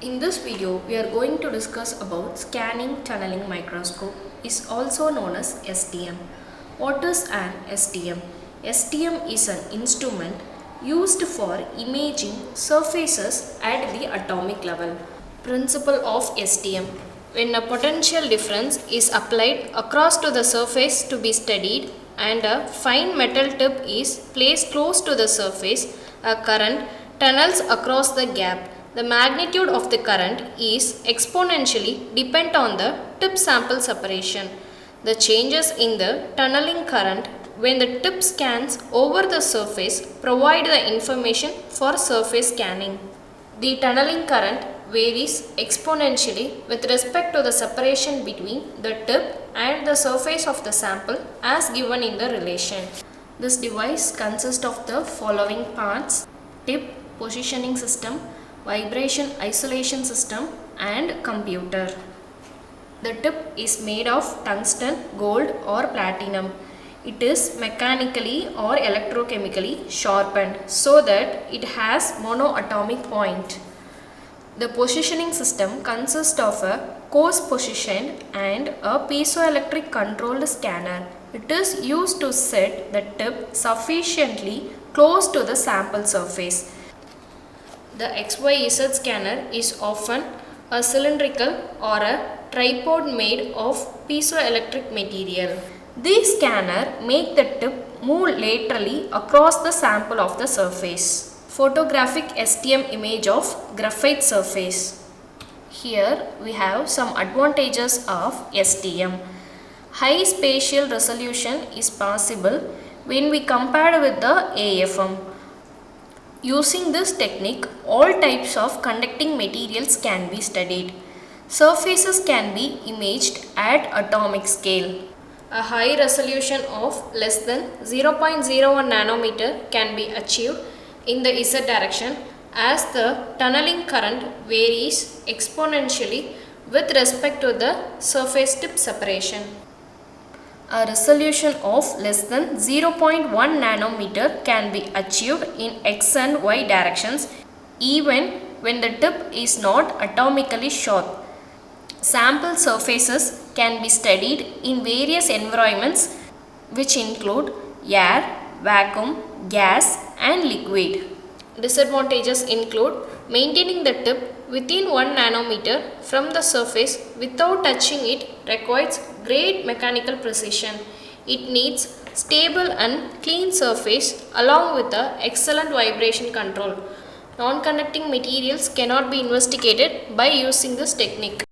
In this video, we are going to discuss about scanning tunneling microscope, is also known as STM. What is an STM? STM is an instrument used for imaging surfaces at the atomic level. Principle of STM: when a potential difference is applied across to the surface to be studied and a fine metal tip is placed close to the surface, a current tunnels across the gap. The magnitude of the current is exponentially dependent on the tip sample separation. The changes in the tunneling current when the tip scans over the surface provide the information for surface scanning. The tunneling current varies exponentially with respect to the separation between the tip and the surface of the sample as given in the relation. This device consists of the following parts: tip, positioning system, vibration isolation system and computer. The tip is made of tungsten, gold or platinum. It is mechanically or electrochemically sharpened so that it has monoatomic point. The positioning system consists of a coarse positioned and a piezoelectric controlled scanner. It is used to set the tip sufficiently close to the sample surface. The XYZ scanner is often a cylindrical or a tripod made of piezoelectric material. These scanners make the tip move laterally across the sample of the surface. Photographic STM image of graphite surface. Here we have some advantages of STM. High spatial resolution is possible when we compare with the AFM. Using this technique, all types of conducting materials can be studied. Surfaces can be imaged at atomic scale. A high resolution of less than 0.01 nanometer can be achieved in the Z direction as the tunneling current varies exponentially with respect to the surface tip separation. A resolution of less than 0.1 nanometer can be achieved in X and Y directions even when the tip is not atomically sharp. Sample surfaces can be studied in various environments which include air, vacuum, gas and liquid. Disadvantages include maintaining the tip within 1 nanometer from the surface without touching it requires great mechanical precision. It needs stable and clean surface along with the excellent vibration control. Non-conducting materials cannot be investigated by using this technique.